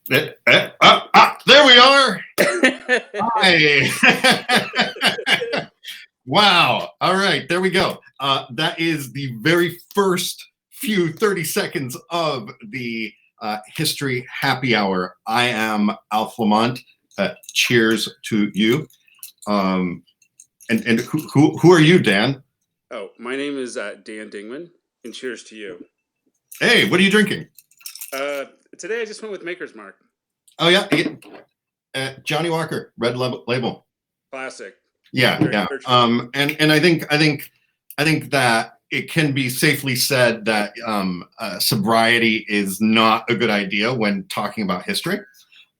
There we are. Hi. Wow. All right, there we go. That is the very first few 30 seconds of the history happy hour. I am Alf Lamont. Cheers to you. Um, and who are you, Dan? Oh, my name is Dan Dingman, and cheers to you. Hey, what are you drinking? Today I just went with Maker's Mark. Oh yeah, Johnny Walker, red label. Classic. Yeah, Very yeah. churchy. And I think that it can be safely said that sobriety is not a good idea when talking about history.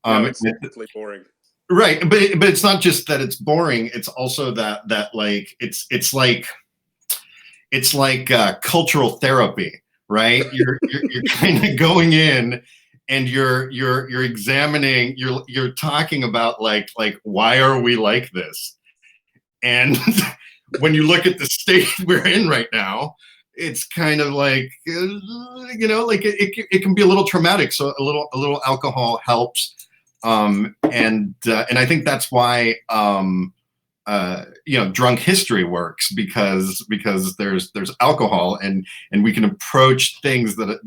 No, it's definitely boring. Right, but it's not just that it's boring. It's also that like it's like cultural therapy, right? You're kind of going in and you're examining. You're talking about like why are we like this? And when you look at the state we're in right now, it's kind of like like it can be a little traumatic. So a little alcohol helps, and I think that's why drunk history works because there's alcohol and we can approach things that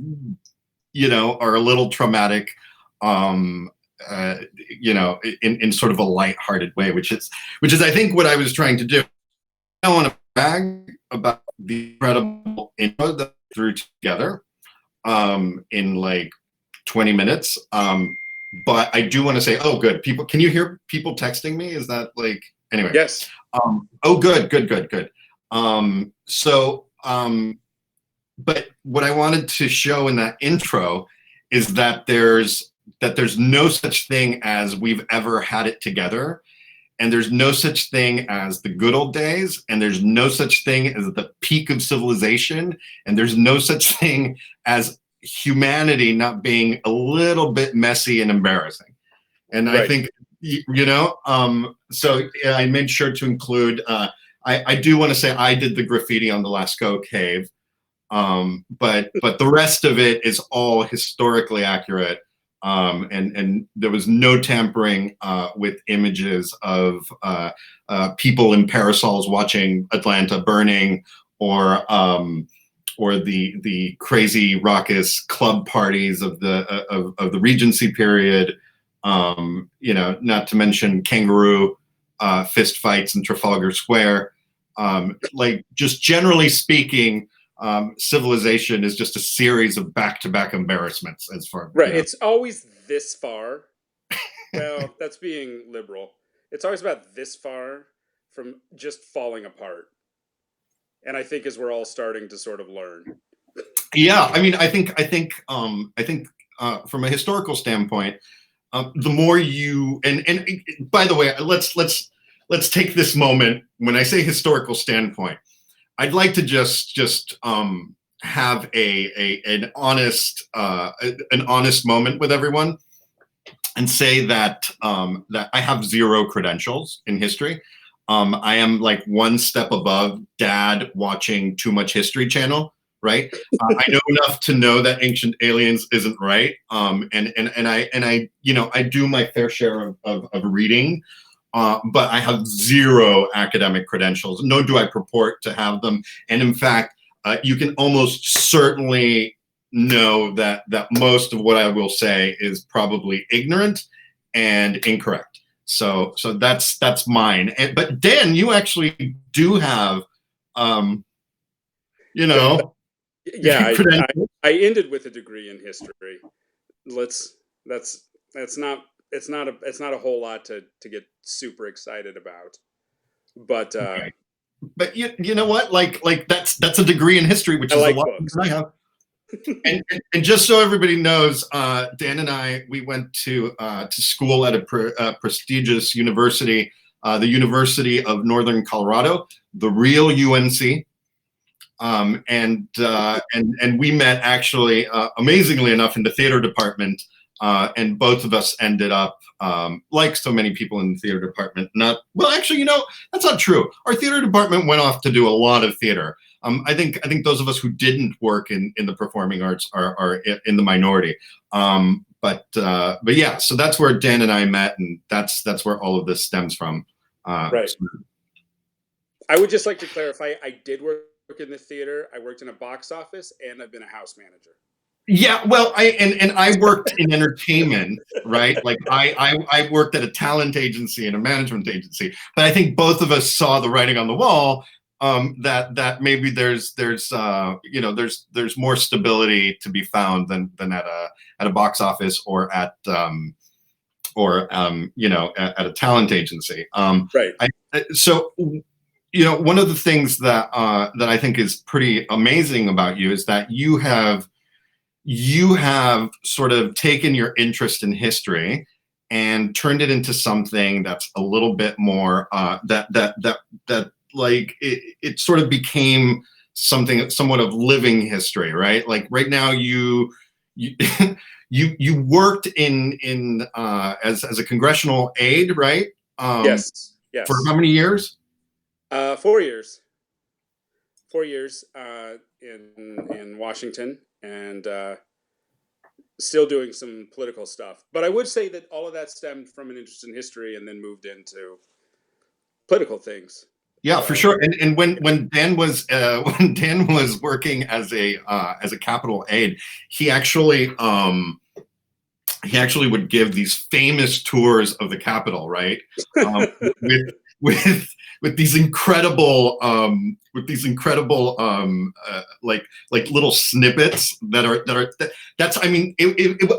are a little traumatic. In sort of a lighthearted way, which is I think what I was trying to do. I don't want to brag about the incredible intro that we threw together in like 20 minutes. But I do want to say, oh, good. People, can you hear people texting me? Is that like, anyway? Yes. Oh, good. But what I wanted to show in that intro is that there's no such thing as we've ever had it together. And there's no such thing as the good old days. And there's no such thing as the peak of civilization. And there's no such thing as humanity not being a little bit messy and embarrassing. And right. I think, so I made sure to include, I do want to say I did the graffiti on the Lascaux cave. But the rest of it is all historically accurate. And there was no tampering with images of people in parasols watching Atlanta burning, or the crazy raucous club parties of the Regency period. Not to mention kangaroo fist fights in Trafalgar Square. Like, just generally speaking, civilization is just a series of back-to-back embarrassments as far right. It's always this far. Well, that's being liberal. It's always about this far from just falling apart. And I think as we're all starting to sort of learn. Yeah, I mean, I think from a historical standpoint, the more you and by the way, let's take this moment. When I say historical standpoint, I'd like to just have an honest moment with everyone and say that that I have zero credentials in history. I am like one step above Dad watching too much History Channel, right? I know enough to know that Ancient Aliens isn't right, and I do my fair share of reading. But I have zero academic credentials, nor do I purport to have them. And in fact, you can almost certainly know that most of what I will say is probably ignorant and incorrect. So that's mine. But Dan, you actually do have, Yeah, I ended with a degree in history. That's not a whole lot to get super excited about. But but you know what? Like that's a degree in history, which is a lot I have. and just so everybody knows, Dan and I, we went to school at a prestigious university, the University of Northern Colorado, the real UNC. And we met actually, amazingly enough, in the theater department. And both of us ended up, like so many people in the theater department, actually, that's not true. Our theater department went off to do a lot of theater. I think those of us who didn't work in the performing arts are in the minority. but yeah, so that's where Dan and I met, and that's where all of this stems from. Right. I would just like to clarify, I did work in the theater. I worked in a box office, and I've been a house manager. Yeah, well, I worked in entertainment, right? Like I worked at a talent agency and a management agency, but I think both of us saw the writing on the wall, that maybe there's more stability to be found than at a box office or at at a talent agency. Right. So one of the things that I think is pretty amazing about you is that you have sort of taken your interest in history and turned it into something that's a little bit more that like it sort of became something somewhat of living history, right? Like right now you you worked in as a congressional aide, right? Yes. For how many years? 4 years. 4 years in Washington, and still doing some political stuff. But I would say that all of that stemmed from an interest in history, and then moved into political things. Yeah, for sure. And when Dan was working as a Capitol aide, he actually would give these famous tours of the Capitol, right? With with these incredible like little snippets that's I mean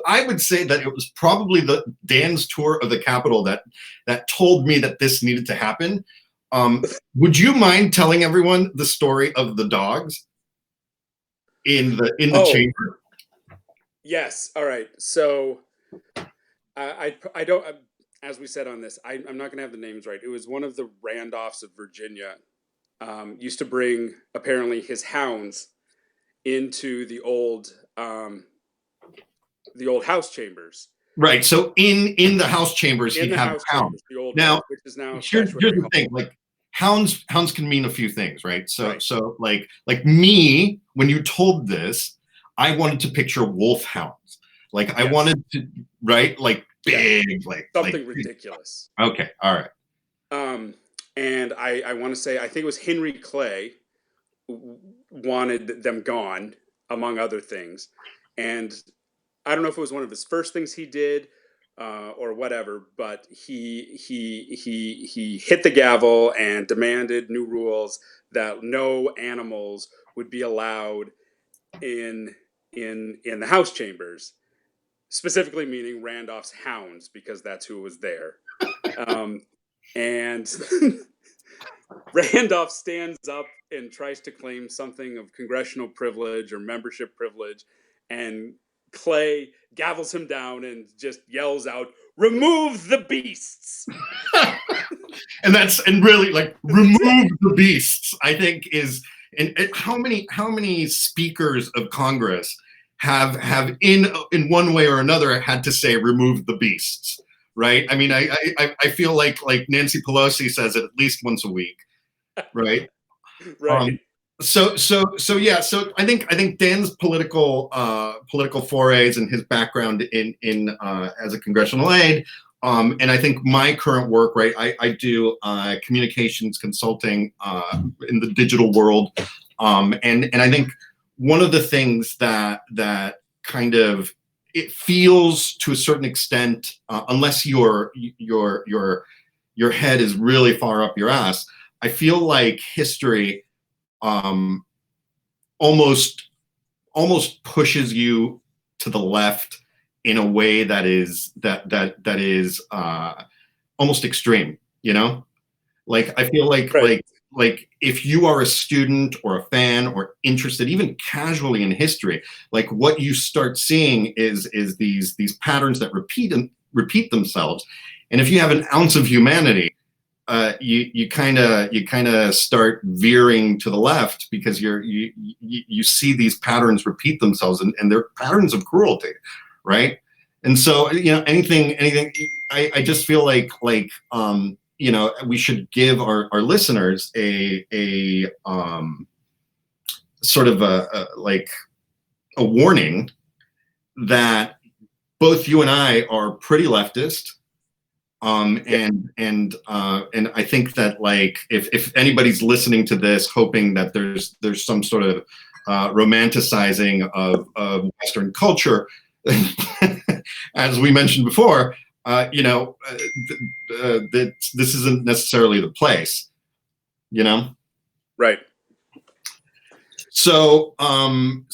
I would say that it was probably Dan's tour of the Capitol that told me that this needed to happen. Would you mind telling everyone the story of the dogs in the chamber? Yes. All right. So I don't. As we said on this, I'm not going to have the names right. It was one of the Randolphs of Virginia. Used to bring apparently his hounds into the old house chambers. Right. So in the house chambers, he'd have hounds. The old now, house, which is now here's the thing. Like hounds can mean a few things, right? So like me, when you told this, I wanted to picture wolf hounds. Like I wanted to, right? Like big, like something ridiculous. Okay, all right. And I want to say, I think it was Henry Clay wanted them gone, among other things. And I don't know if it was one of his first things he did or whatever, but he hit the gavel and demanded new rules that no animals would be allowed in the house chambers. Specifically meaning Randolph's hounds, because that's who was there. And Randolph stands up and tries to claim something of congressional privilege or membership privilege, and Clay gavels him down and just yells out, "Remove the beasts!" and really like remove the beasts, I think is, and how many speakers of Congress have in one way or another had to say remove the beasts, right? I mean, I feel like Nancy Pelosi says it at least once a week, right? Right. So yeah. So I think Dan's political forays and his background in as a congressional aide, and I think my current work, right? I do communications consulting in the digital world, and I think one of the things that kind of it feels to a certain extent, unless your head is really far up your ass, I feel like history almost pushes you to the left in a way that is almost extreme, like I feel like like if you are a student or a fan or interested even casually in history, like what you start seeing is these patterns that repeat themselves, and if you have an ounce of humanity, you kind of start veering to the left because you see these patterns repeat themselves, and they're patterns of cruelty, right? And so anything I just feel like we should give our listeners a sort of a warning that both you and I are pretty leftist. Yeah. And I think that, like, if anybody's listening to this hoping that there's some sort of romanticizing of Western culture, as we mentioned before, that this isn't necessarily the place, you know. Right. So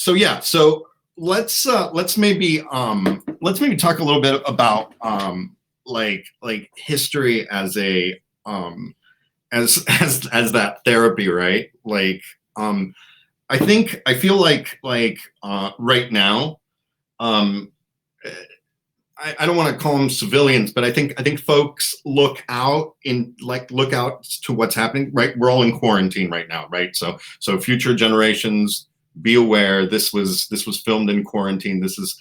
yeah. So let's maybe talk a little bit about like history as a as that therapy, right? Like I feel like right now, I don't want to call them civilians, but I think folks look out to what's happening, right? We're all in quarantine right now, right? So future generations, be aware, this was filmed in quarantine. This is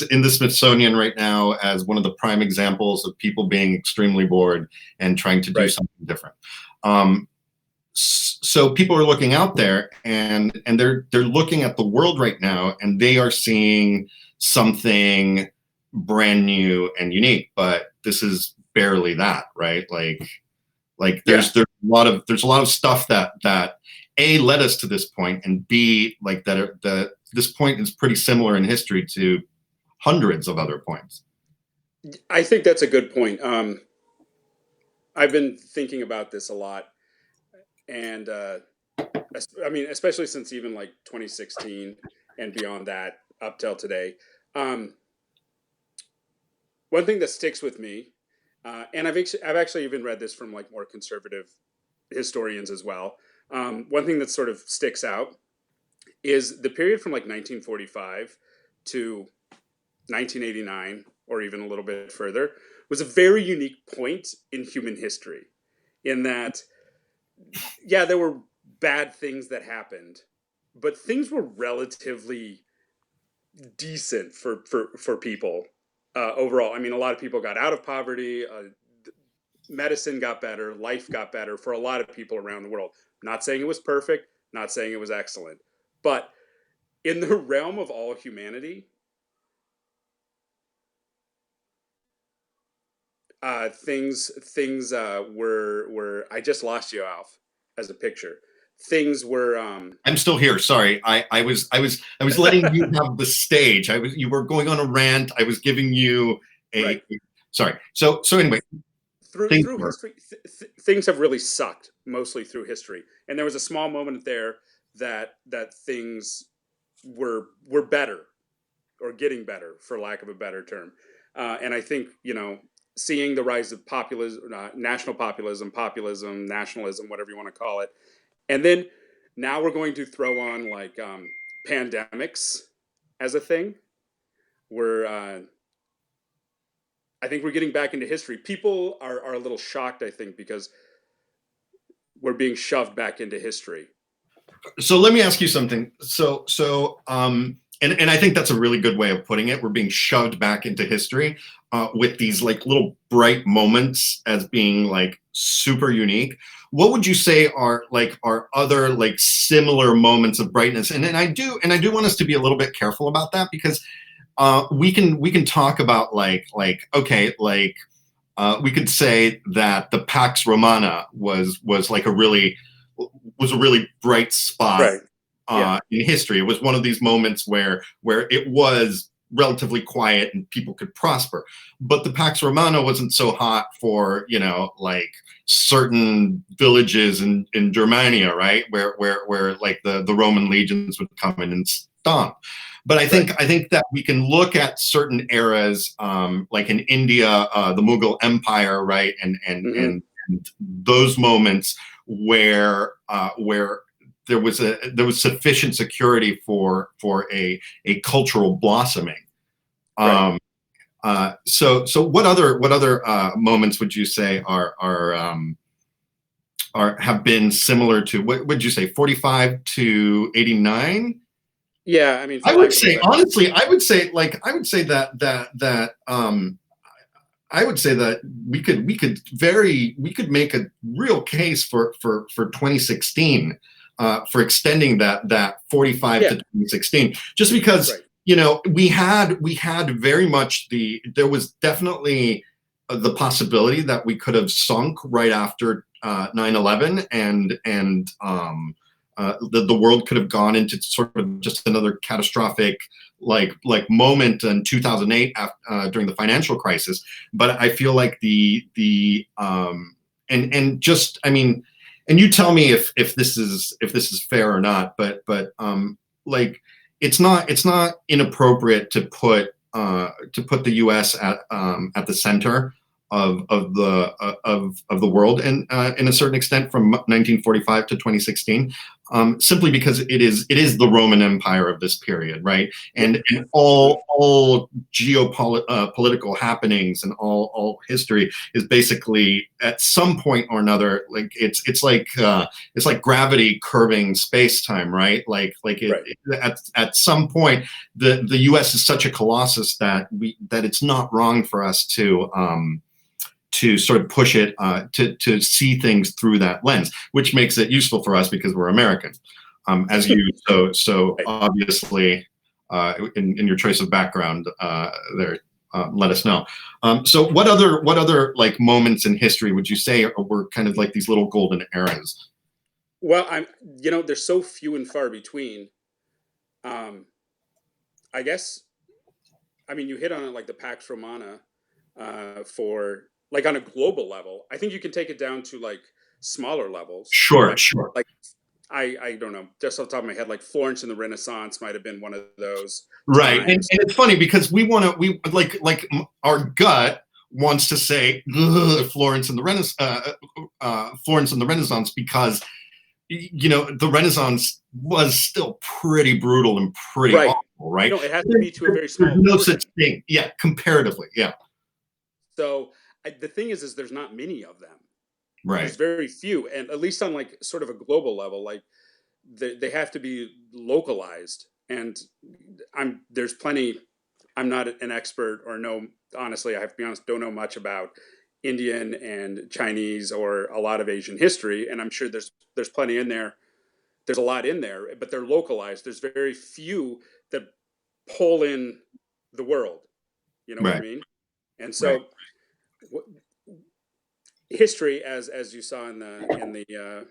in the Smithsonian right now as one of the prime examples of people being extremely bored and trying to do something different. So people are looking out there, and they're looking at the world right now, and they are seeing something brand new and unique, but this is barely that, right? Like there's a lot of stuff that A, led us to this point, and B, like that this point is pretty similar in history to hundreds of other points. I think that's a good point. I've been thinking about this a lot, and I mean, especially since even like 2016 and beyond that up till today. One thing that sticks with me, and I've actually even read this from like more conservative historians as well. One thing that sort of sticks out is the period from like 1945 to 1989, or even a little bit further, was a very unique point in human history. In that, yeah, there were bad things that happened, but things were relatively decent for people overall. I mean, a lot of people got out of poverty. Medicine got better. Life got better for a lot of people around the world. Not saying it was perfect. Not saying it was excellent. But in the realm of all humanity, things were. I just lost you, Alf, as a picture. Things were. I'm still here. Sorry, I was letting you have the stage. You were going on a rant. I was giving you a Right. Sorry. So anyway, through history, things have really sucked mostly through history, and there was a small moment there that things were better, or getting better, for lack of a better term. And I think, seeing the rise of populism, national populism, nationalism, whatever you want to call it, and then now we're going to throw on like pandemics as a thing. Where I think we're getting back into history. People are a little shocked, I think, because we're being shoved back into history. So let me ask you something. And I think that's a really good way of putting it. We're being shoved back into history with these like little bright moments as being like super unique. What would you say are other like similar moments of brightness? And I do want us to be a little bit careful about that, because we can talk about we could say that the Pax Romana was a really bright spot. Right. In history. It was one of these moments where it was relatively quiet and people could prosper. But the Pax Romana wasn't so hot for, like certain villages in Germania, right? Where like the Roman legions would come in and stomp. But I think that we can look at certain eras, like in India, the Mughal Empire, right, and those moments where there was sufficient security for a cultural blossoming. Right. So what other moments would you say have been similar to, what would you say, 45 to 89? Yeah, I mean, I would say honestly, I would say that we could make a real case for 2016. For extending that 45 to 2016, just because we had very much there was definitely the possibility that we could have sunk right after 9/11, and the world could have gone into sort of just another catastrophic like moment in 2008 during the financial crisis. But I feel like and just, I mean, and you tell me if this is fair or not, but like it's not inappropriate to put the U.S. at the center of the world, and in a certain extent from 1945 to 2016, simply because it is the Roman Empire of this period, right? And all geopolitical happenings and all history is basically at some point or another, like it's like gravity curving space time, right? Like at some point the U.S. is such a colossus that it's not wrong for us to sort of push it to see things through that lens, which makes it useful for us because we're Americans, as you so obviously in your choice of background there. Let us know. So what other like moments in history would you say were kind of like these little golden eras? Well, they're so few and far between. I guess, I mean, you hit on it, like the Pax Romana, for like on a global level. I think you can take it down to like smaller levels. Sure, sure. Like I don't know, just off the top of my head, like Florence in the Renaissance might have been one of those Right, and times. it's funny because we like our gut wants to say Florence and the Renaissance because the Renaissance was still pretty brutal and pretty Right. awful, right? It has to be to a very small There's no portion. such thing, yeah, comparatively, yeah. So the thing is there's not many of them. Right. There's very few, and at least on like sort of a global level, like they have to be localized. And there's plenty. I'm not an expert or know. Honestly, I have to be honest, don't know much about Indian and Chinese or a lot of Asian history, and I'm sure there's plenty in there. There's a lot in there, but they're localized. There's very few that pull in the world. You know what I Right. mean? And Right. so, history, as you saw in the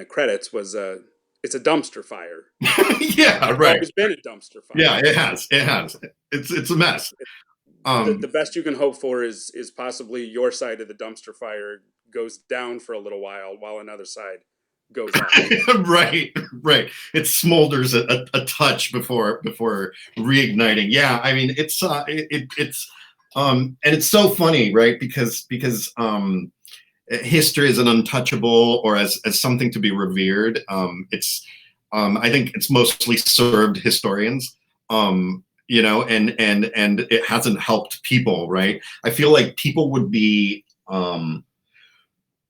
credits, was it's a dumpster fire. Yeah, It's right. always been a dumpster fire. Yeah, it has. It's a mess. The best you can hope for is possibly your side of the dumpster fire goes down for a little while another side goes up. Right. It smolders a touch before reigniting. Yeah, I mean it's and it's so funny, right? Because history is an untouchable or as something to be revered. I think it's mostly served historians. And it hasn't helped people, right? I feel like people would be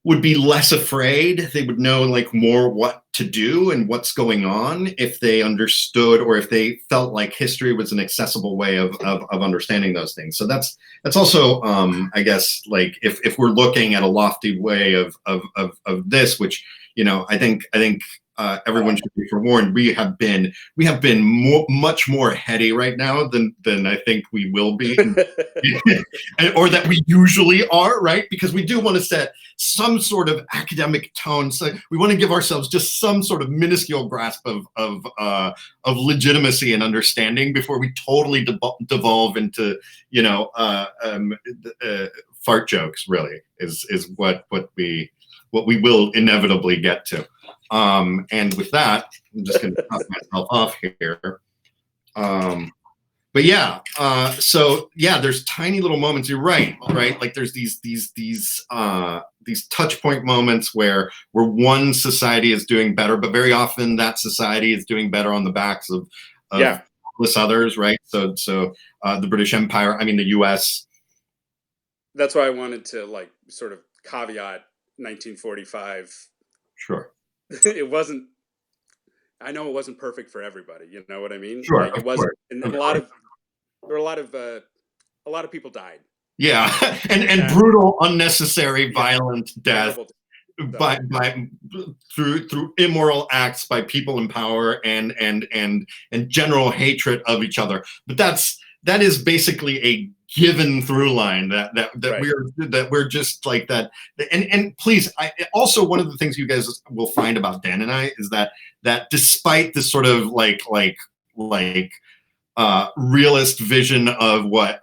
less afraid. They would know like more what to do and what's going on if they understood or if they felt like history was an accessible way of understanding those things. So that's also I guess like if we're looking at a lofty way of this, which I think everyone should be forewarned. We have been much more heady right now than I think we will be, or that we usually are, right? Because we do want to set some sort of academic tone. So we want to give ourselves just some sort of minuscule grasp of legitimacy and understanding before we totally devolve into fart jokes. Really, is what we will inevitably get to. And with that, I'm just going to cut myself off here. But yeah, so yeah, there's tiny little moments. You're right? Like there's these touch point moments where one society is doing better, but very often that society is doing better on the backs of countless others, right? So the British Empire, I mean the U.S. That's why I wanted to like sort of caveat 1945. Sure. It wasn't. I know it wasn't perfect for everybody. You know what I mean? Sure. Like it wasn't, and there were a lot of people died. Yeah, and brutal, unnecessary, violent death. by through immoral acts by people in power and general hatred of each other. But that is basically a given through line that we're just like that. And please, also one of the things you guys will find about Dan and I is that despite this sort of like realist vision of what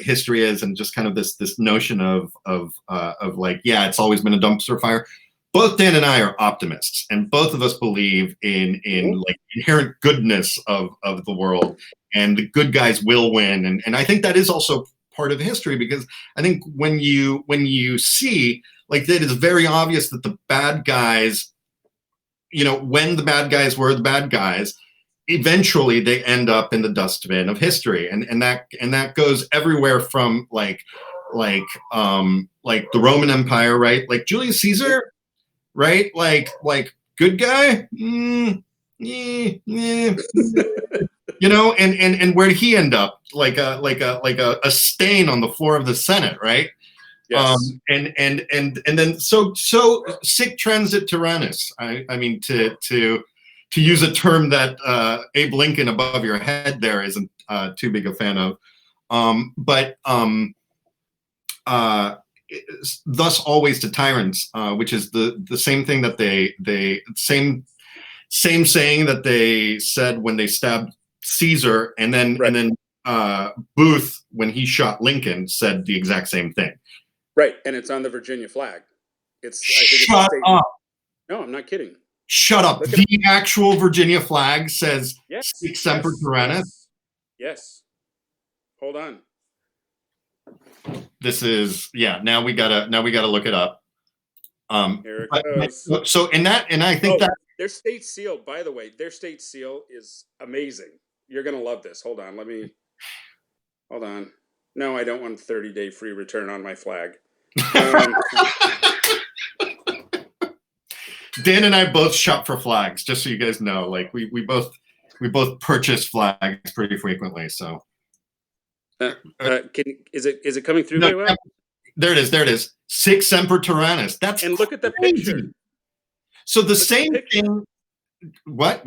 history is, and just kind of this notion of like, yeah, it's always been a dumpster fire. Both Dan and I are optimists, and both of us believe in like inherent goodness of the world, and the good guys will win. And I think that is also part of history, because I think when you see, like, that, it is very obvious that the bad guys, when the bad guys were the bad guys, eventually they end up in the dustbin of history, and that goes everywhere from like the Roman Empire, right? Like Julius Caesar, right? Like good guy, and where did he end up? Like a stain on the floor of the Senate, right? Yes. And then so sic transit tyrannus. I mean, to use a term that Abe Lincoln above your head there isn't too big a fan of, but thus always to tyrants, which is the same thing that they same saying that they said when they stabbed Caesar, and then Booth, when he shot Lincoln, said the exact same thing. Right, and it's on the Virginia flag. I think Shut it's up. No, I'm not kidding. Shut up. The actual Virginia flag says Sic Semper Tyrannis. Yes. Hold on. This is, now we gotta look it up. Here it goes. So I think that their state seal, by the way, their state seal is amazing. You're gonna love this. Hold on. No, I don't want 30-day free return on my flag. Dan and I both shop for flags, just so you guys know. Like we both purchase flags pretty frequently. So, is it coming through very well? There it is. Sic Semper Tyrannis. That's and look crazy. At the picture. So the same thing. What?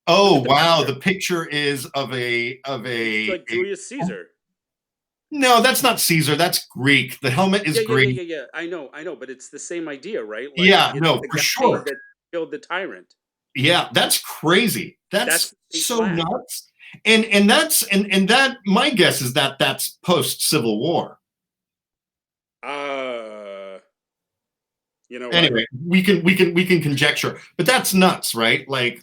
Oh wow! The picture is of a it's like Julius Caesar. No, that's not Caesar. That's Greek. The helmet is Greek. Yeah. I know, but it's the same idea, right? Like, no, for sure. That killed the tyrant. Yeah, that's crazy. That's so flag. Nuts. And that my guess is that that's post Civil War. Anyway, we can conjecture, but that's nuts, right? Like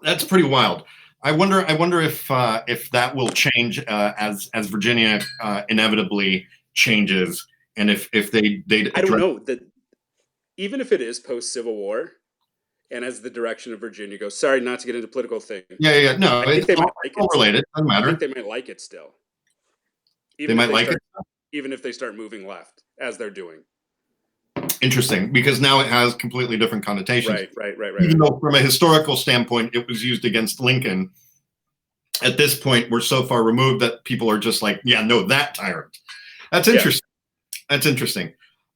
that's pretty wild. I wonder if that will change as Virginia inevitably changes, and if they I don't know that even if it is post Civil War, and as the direction of Virginia goes. Sorry, not to get into political things. Yeah. No, I think they might like it. Related. Doesn't matter. I think they might like it still. They might like it, even if they start moving left, as they're doing. Interesting, because now it has completely different connotations. Right. Even though from a historical standpoint, it was used against Lincoln. At this point, we're so far removed that people are just like, yeah, no, that tyrant. That's interesting. Yeah. That's interesting.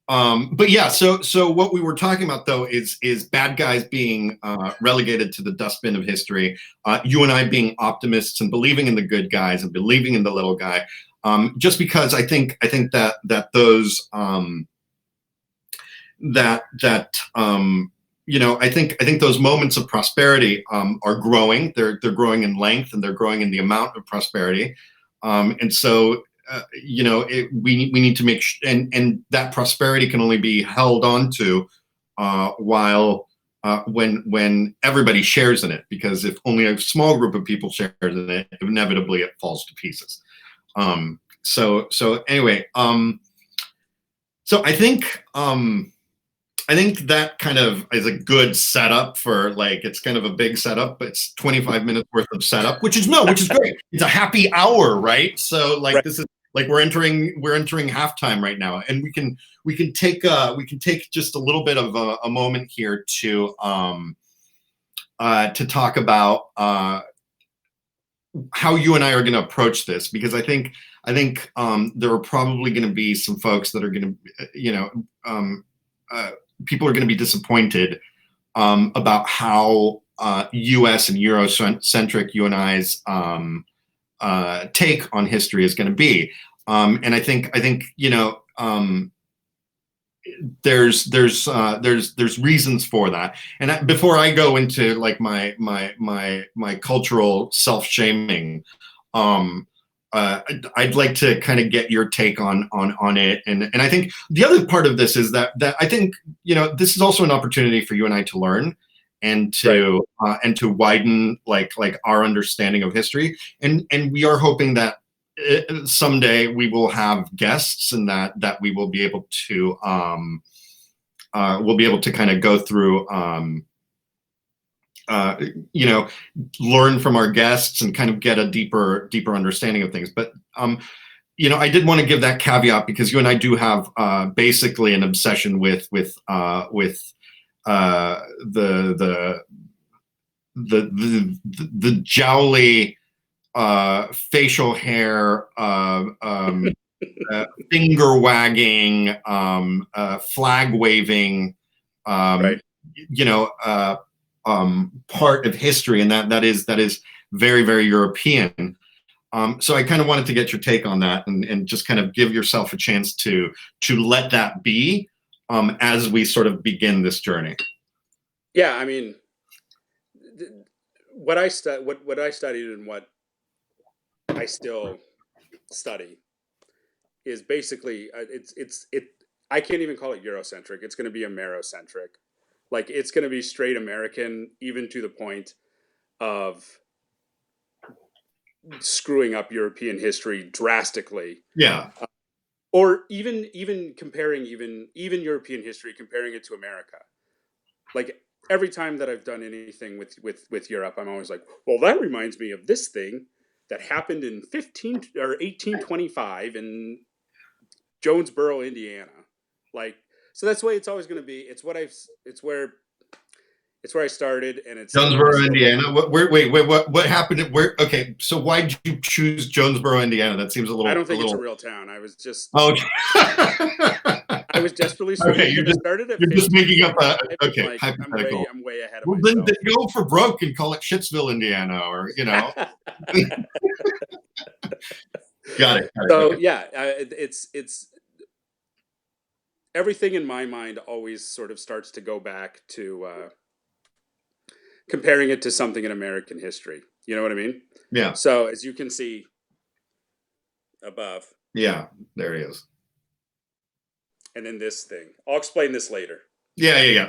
But yeah, so what we were talking about though is bad guys being relegated to the dustbin of history. You and I being optimists and believing in the good guys and believing in the little guy. Just because I think that those I think those moments of prosperity are growing. They're growing in length, and they're growing in the amount of prosperity. And so we need to make and that prosperity can only be held on to while when everybody shares in it, because if only a small group of people shares in it, inevitably it falls to pieces. So anyway, so I think that kind of is a good setup for, like, it's kind of a big setup, but it's 25 minutes worth of setup, which is great. It's a happy hour, right? So like This is like we're entering halftime right now, and we can take just a little bit of a moment here to talk about how you and I are going to approach this, because I think there are probably going to be some folks that are going to people are going to be disappointed about how U.S. and Eurocentric you and I's take on history is going to be. And I think there's reasons for that. And before I go into like my cultural self-shaming, I'd like to kind of get your take on it. And I think the other part of this is that I think this is also an opportunity for you and I to learn and to widen like our understanding of history. And we are hoping that someday we will have guests, and that we will be able to kind of go through learn from our guests and kind of get a deeper understanding of things. But I did want to give that caveat because you and I do have basically an obsession with the jowly facial hair, finger wagging, flag waving, part of history, and that is very, very European. So I kind of wanted to get your take on that, and just kind of give yourself a chance to let that be as we sort of begin this journey. Yeah, I mean, what I studied and what I still study is basically I can't even call it Eurocentric. It's going to be Amerocentric. Like, it's going to be straight American, even to the point of screwing up European history drastically. Yeah. Or even comparing even European history, comparing it to America. Like, every time that I've done anything with Europe, I'm always like, well, that reminds me of this thing that happened in 1825 in Jonesboro, Indiana. Like, so that's the way it's always going to be. It's where I started, and it's Jonesboro, Indiana. What happened? Okay, so why did you choose Jonesboro, Indiana? That seems a little. I don't think it's a real town. I was just. Okay. I was desperately started. Okay, you're just making up a hypothetical. I'm way ahead of myself. Then go for broke and call it Shitsville, Indiana, or Got it. So yeah, it's everything in my mind always sort of starts to go back to comparing it to something in American history. You know what I mean? Yeah. So as you can see above. Yeah, there he is. And then this thing. I'll explain this later. Yeah.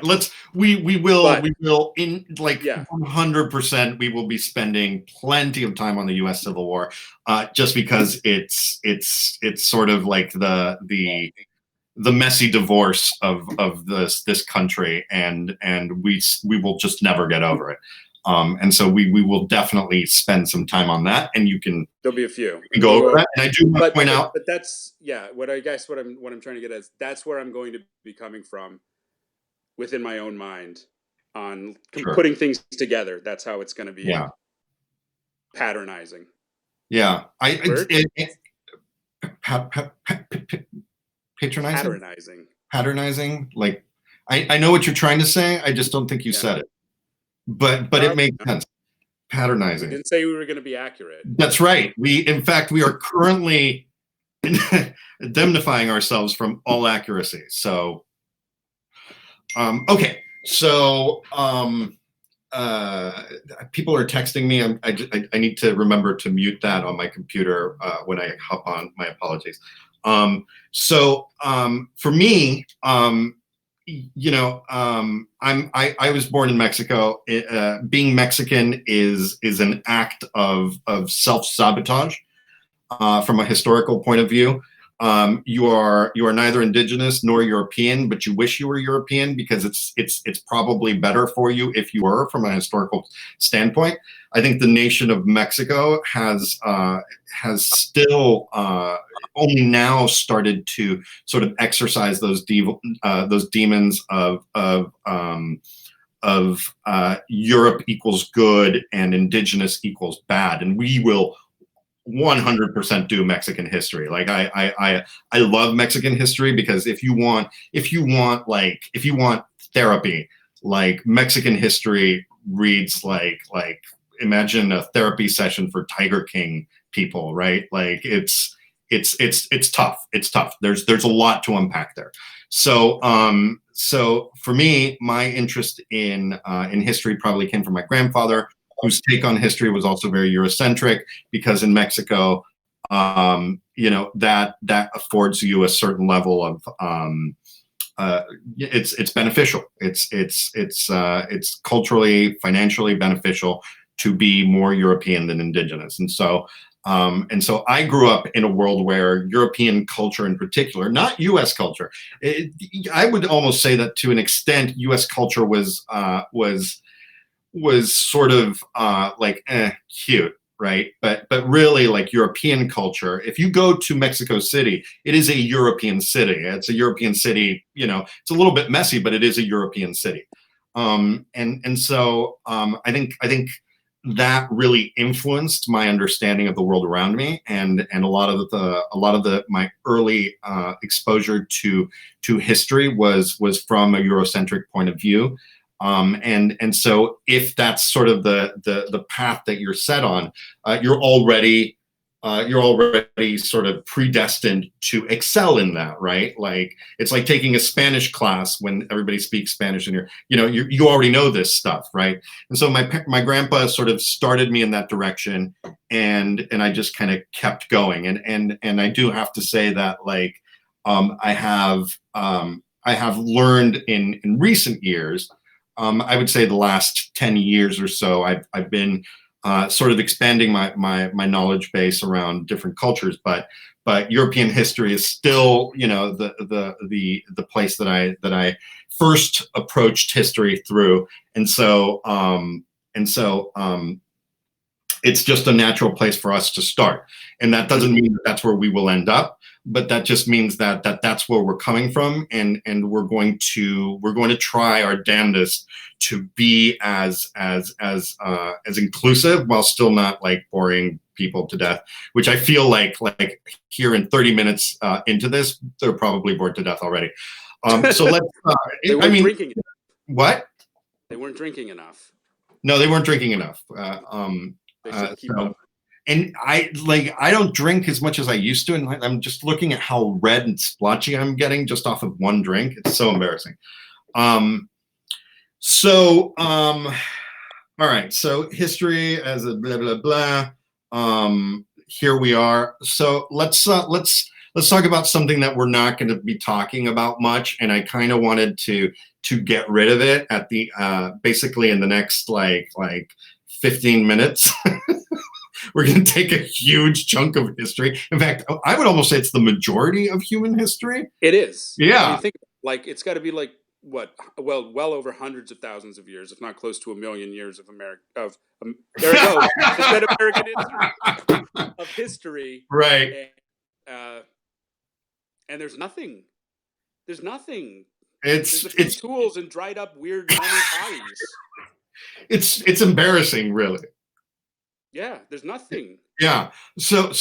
We will in like 100%. We will be spending plenty of time on the U.S. Civil War, just because it's sort of like the messy divorce of this country, and we will just never get over it. And so we will definitely spend some time on that, and there'll be a few go over that. And I do want to point out, but that's what I'm trying to get at is that's where I'm going to be coming from within my own mind on putting things together. That's how it's going to be patternizing. Yeah, patronizing. Like, I know what you're trying to say. I just don't think you said it. But it makes sense. Patronizing. We didn't say we were going to be accurate. That's right. In fact, we are currently indemnifying ourselves from all accuracy. So, okay. So, people are texting me. I need to remember to mute that on my computer when I hop on. My apologies. So, for me, I was born in Mexico. Being Mexican is an act of self-sabotage from a historical point of view. You are neither indigenous nor European, but you wish you were European because it's probably better for you if you were, from a historical standpoint. I think the nation of Mexico has still only now started to sort of exercise those demons of Europe equals good and indigenous equals bad, and we will 100% do Mexican history. Like I love Mexican history because if you want therapy, like Mexican history reads like imagine a therapy session for Tiger King people, right? Like it's tough. It's tough. There's a lot to unpack there. So for me, my interest in history probably came from my grandfather, whose take on history was also very Eurocentric, because in Mexico, that affords you a certain level of it's beneficial. It's culturally, financially beneficial to be more European than indigenous, and so I grew up in a world where European culture, in particular, not U.S. culture, I would almost say that to an extent, U.S. culture was sort of cute, right? But really, like European culture, if you go to Mexico City, it is a European city. It's a European city. It's a little bit messy, but it is a European city. So I think that really influenced my understanding of the world around me, and a lot of my early exposure to history was from a Eurocentric point of view. And so if that's sort of the path that you're set on, you're already sort of predestined to excel in that, right? Like it's like taking a Spanish class when everybody speaks Spanish, and you already know this stuff, right? And so my grandpa sort of started me in that direction, and I just kind of kept going, and I do have to say that I have learned in recent years. I would say the last 10 years or so, I've been sort of expanding my knowledge base around different cultures, but European history is still, the place that I first approached history through, and so it's just a natural place for us to start, and that doesn't mean that that's where we will end up, but that just means that that's where we're coming from, and we're going to try our damnedest to be as inclusive while still not like boring people to death, which I feel like here in 30 minutes into this, they're probably bored to death already. So let's. They weren't drinking. What? They weren't drinking enough. No, they weren't drinking enough. They should keep up. And I don't drink as much as I used to, and I'm just looking at how red and splotchy I'm getting just off of one drink. It's so embarrassing. All right. So history as a blah blah blah. Here we are. So let's talk about something that we're not going to be talking about much, and I kind of wanted to get rid of it at the basically in the next like 15 minutes. We're going to take a huge chunk of history. In fact, I would almost say it's the majority of human history. It is. Yeah. I mean, think it's got to be like what? Well over hundreds of thousands of years, if not close to 1,000,000 years of there we go. It's that American history of history, right? And there's nothing. There's nothing. It's tools and dried up weird mummy bodies. It's embarrassing, really. Yeah, there's nothing. Yeah. So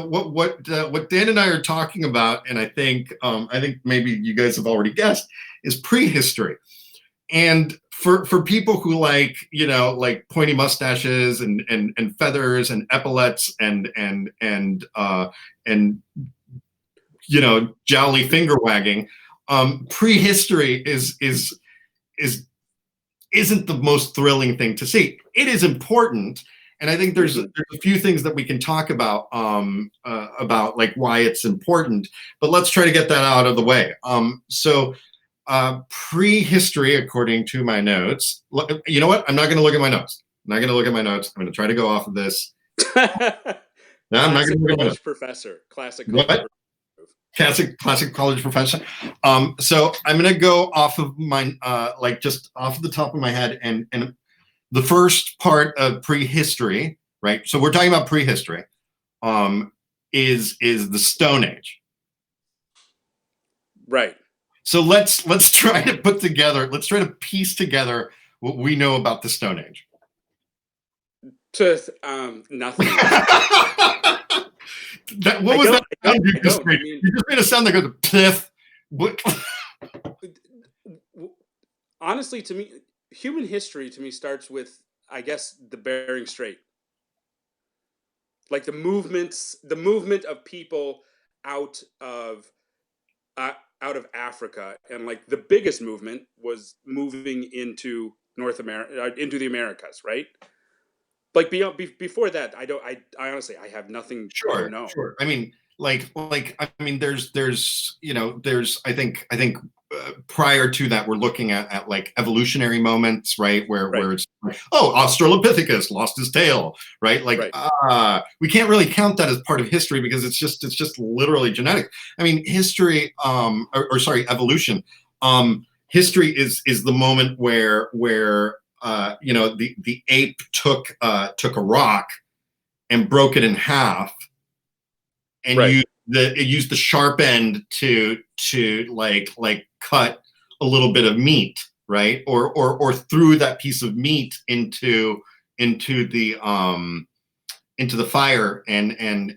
what Dan and I are talking about, and I think maybe you guys have already guessed, is prehistory. And for people who like pointy mustaches and feathers and epaulets and jolly finger wagging, prehistory isn't the most thrilling thing to see. It is important. And I think there's a few things that we can talk about like why it's important, but let's try to get that out of the way. So prehistory, according to my notes, you know what? I'm not going to look at my notes. I'm going to try to go off of this. No, I'm not going to look at my notes. Professor, classic. What? Classic college professor. So I'm going to go off of my just off the top of my head, and the first part of prehistory, right? So we're talking about prehistory, is the Stone Age. Right. So let's try to piece together what we know about the Stone Age. Nothing. What was that sound you just made? I mean, You just made a sound that goes tiff. What? honestly, to me, human history to me starts with, I guess, the Bering Strait, like the movement of people out of Africa, and like the biggest movement was moving into North America, into the Americas, right? Like before that, I honestly, I have nothing. I don't Sure, know. sure. I mean, I mean, there's, I think prior to that, we're looking at like evolutionary moments, right? Where Right. it's like, oh, Australopithecus lost his tail, right? Like, Right. we can't really count that as part of history because it's just literally genetic. I mean, history, or sorry, evolution. History is the moment where the ape took a rock and broke it in half and Right. used the sharp end to like cut a little bit of meat, right? Or threw that piece of meat into the fire and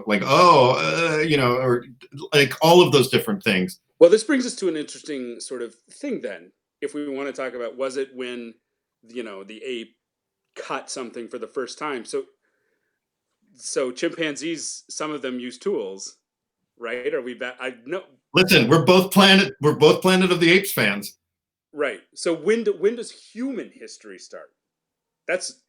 like, or like all of those different things. Well, this brings us to an interesting sort of thing then. If we want to talk about, was it when, the ape cut something for the first time? So chimpanzees, some of them use tools, right? Are we back? I no. Listen, we're both Planet of the Apes fans. Right. So when does human history start? That's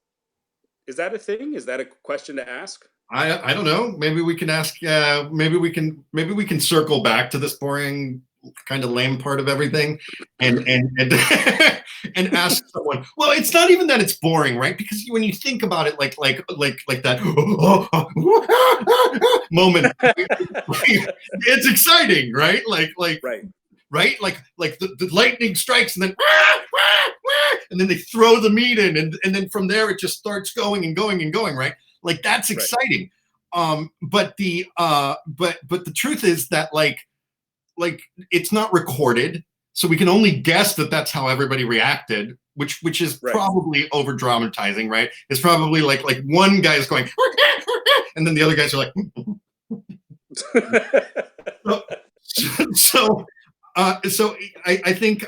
Is that a thing? Is that a question to ask? I don't know. Maybe we can ask. Maybe we can circle back to this boring, kind of lame part of everything, and and ask someone. Well, it's not even that it's boring, right? Because when you think about it, like that moment, it's exciting, right? Right. Right? Like the lightning strikes and then and then they throw the meat in and then from there it just starts going and going and going, right? Like that's Right. exciting. But the truth is that like it's not recorded, so we can only guess that that's how everybody reacted, which is Right. probably over dramatizing, right? It's probably like one guy's going and then the other guys are like so so I think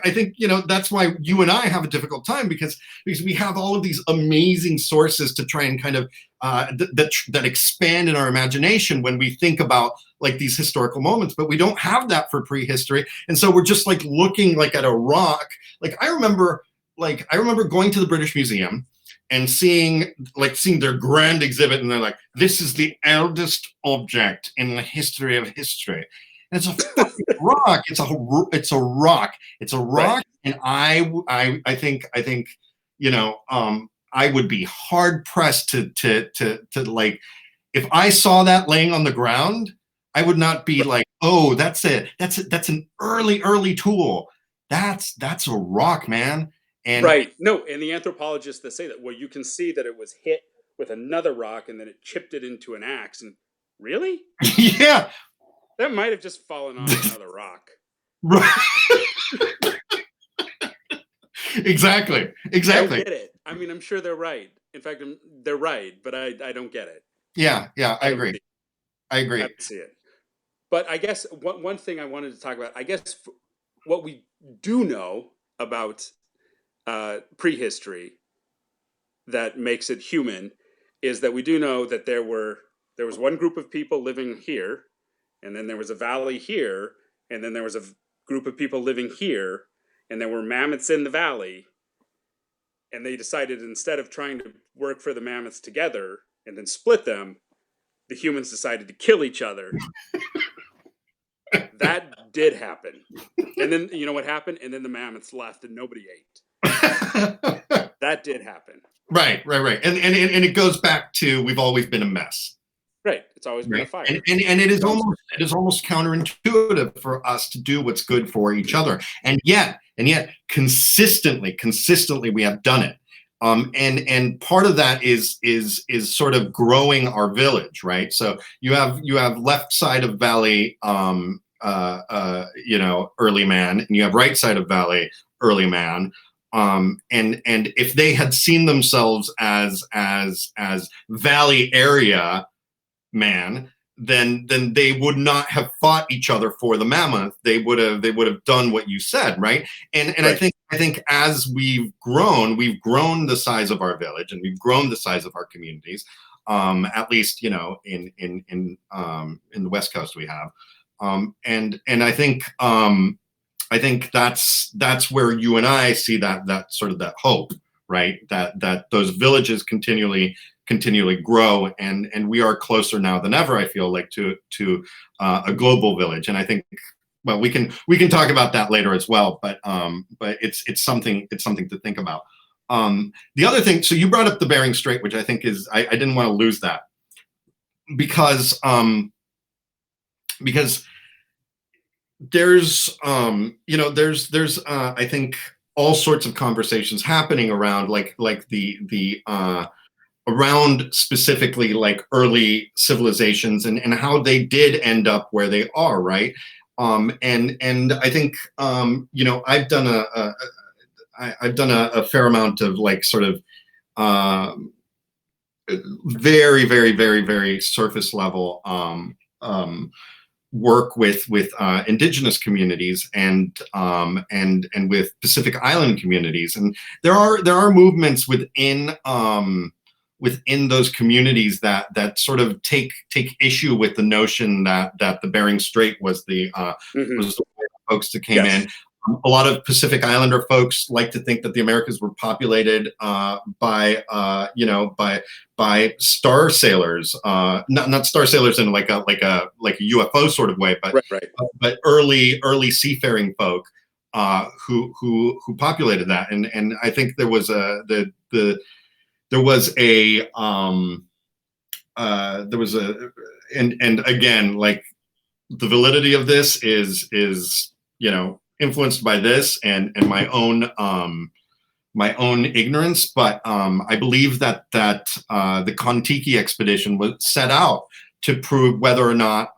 that's why you and I have a difficult time because we have all of these amazing sources to try and kind of that expand in our imagination when we think about like these historical moments, but we don't have that for prehistory, and so we're just like looking like at a rock. Like I remember going to the British Museum and seeing their grand exhibit, and they're like, "This is the eldest object in the history of history." And it's a fucking rock. It's a rock. It's a rock. Right. And I think I would be hard pressed to like, if I saw that laying on the ground, I would not be like, oh, that's an early tool. That's a rock, man. And right. No, and the anthropologists that say that, well, you can see that it was hit with another rock and then it chipped it into an axe. And really? Yeah. That might have just fallen on another rock. Right. Exactly. I don't get it. I mean, I'm sure they're right. In fact, they're right, but I don't get it. Yeah, I agree. I don't see it. But I guess one thing I wanted to talk about, I guess what we do know about prehistory that makes it human is that we do know that there was one group of people living here, and then there was a valley here, and then there was a group of people living here, and there were mammoths in the valley, and they decided instead of trying to work for the mammoths together and then split them, the humans decided to kill each other. That did happen. And then, you know what happened? And then the mammoths left and nobody ate. That did happen. Right. And it goes back to, we've always been a mess. Right. It's always been a fire. And it is almost counterintuitive for us to do what's good for each other. And yet consistently we have done it. And part of that is sort of growing our village, right? So you have left side of valley, early man, and you have right side of valley, early man. And if they had seen themselves as Valley area man, then they would not have fought each other for the mammoth. They would have done what you said, right? And Right. I think as we've grown the size of our village, and we've grown the size of our communities. At least, you know, in the West Coast we have, and I think that's where you and I see that sort of that hope, right? That those villages continually grow, and we are closer now than ever, I feel like, to a global village. And I think, well, we can talk about that later as well, but it's something to think about. The other thing, so you brought up the Bering Strait, which I think is, I didn't want to lose that, because there's I think all sorts of conversations happening around like the around specifically like early civilizations, and how they did end up where they are, right? And I think I've done a fair amount of like sort of very, very, very, very surface level work with indigenous communities and with Pacific Island communities, and there are movements within those communities that sort of take issue with the notion that the Bering Strait was the was the way folks that came in. A lot of Pacific Islander folks like to think that the Americas were populated by star sailors, not star sailors in like a UFO sort of way, but but early seafaring folk who populated that, and I think there was and again, like, the validity of this is influenced by this and my own ignorance, but I believe that the Kon-Tiki expedition was set out to prove whether or not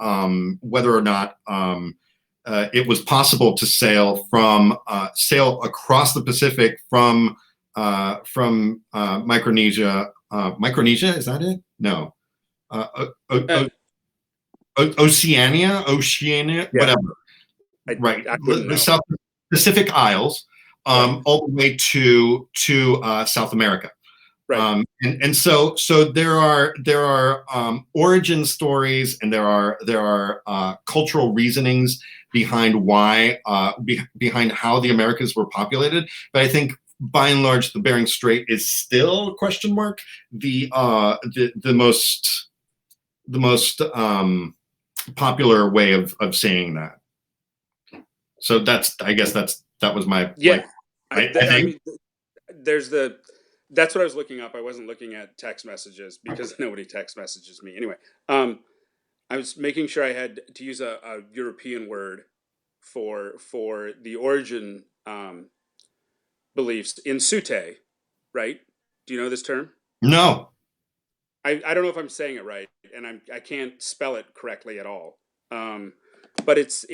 it was possible to sail across the Pacific from Micronesia. Micronesia, is that it? No. Oceania, yeah. whatever. Right, the South Pacific Isles, all the way to South America. Right. And so there are origin stories, and there are cultural reasonings behind why behind how the Americas were populated. But I think by and large the Bering Strait is still question mark the most popular way of saying that. So I guess that was my I think that's what I was looking up. I wasn't looking at text messages because nobody text messages me anyway. I was making sure I had to use a European word for the origin beliefs in Sute, right? Do you know this term? No. I don't know if I'm saying it right, and I can't spell it correctly at all. But it's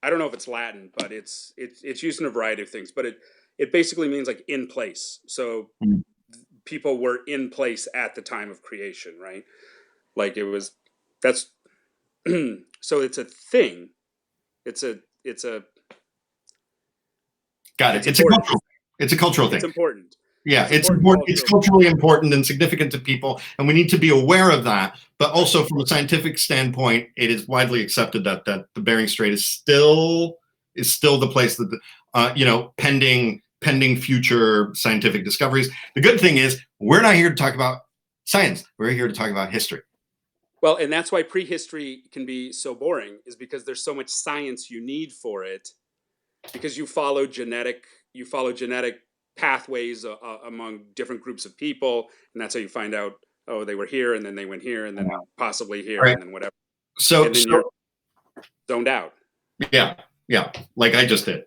I don't know if it's Latin, but it's used in a variety of things. But it basically means like in place. So people were in place at the time of creation, right? Like that's so it's a thing. It's a got it. It's a cultural thing. It's important. Yeah, it's important. It's culturally important and significant to people, and we need to be aware of that. But also, from a scientific standpoint, it is widely accepted that the Bering Strait is still the place that pending future scientific discoveries. The good thing is, we're not here to talk about science. We're here to talk about history. Well, and that's why prehistory can be so boring, is because there's so much science you need for it, because you follow genetic pathways among different groups of people, and that's how you find out, oh, they were here, and then they went here, and then possibly here, and then whatever. And then you're zoned out. Yeah, like I just did.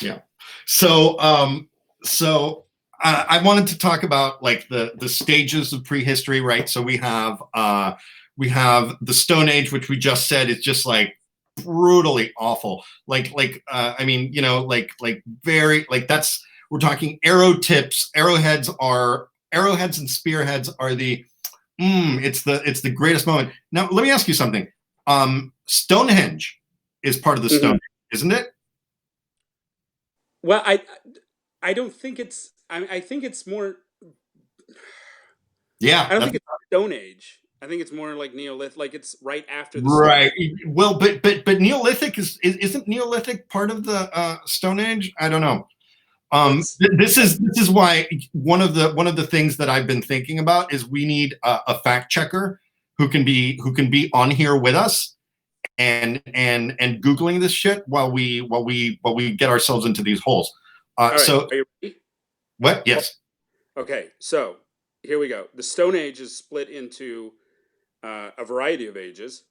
Yeah. So I wanted to talk about like the stages of prehistory, right? So we have the Stone Age, which we just said is just like brutally awful. I mean, you know, very like that's we're talking arrow tips. Arrowheads and spearheads are the it's the greatest moment. Now let me ask you something. Stonehenge is part of the Stone Age, isn't it? Well, I don't think it's. I think it's more. Yeah, I don't that's think it's Stone Age. I think it's more like Neolithic. Like it's right after the Stone right. Age. Well, but Neolithic isn't Neolithic part of the Stone Age? I don't know. Let's. This is why one of the things that I've been thinking about is we need a fact checker who can be on here with us and googling this shit while we get ourselves into these holes. All right. So Are you ready? what? Yes, Okay. So here we go. The Stone Age is split into a variety of ages.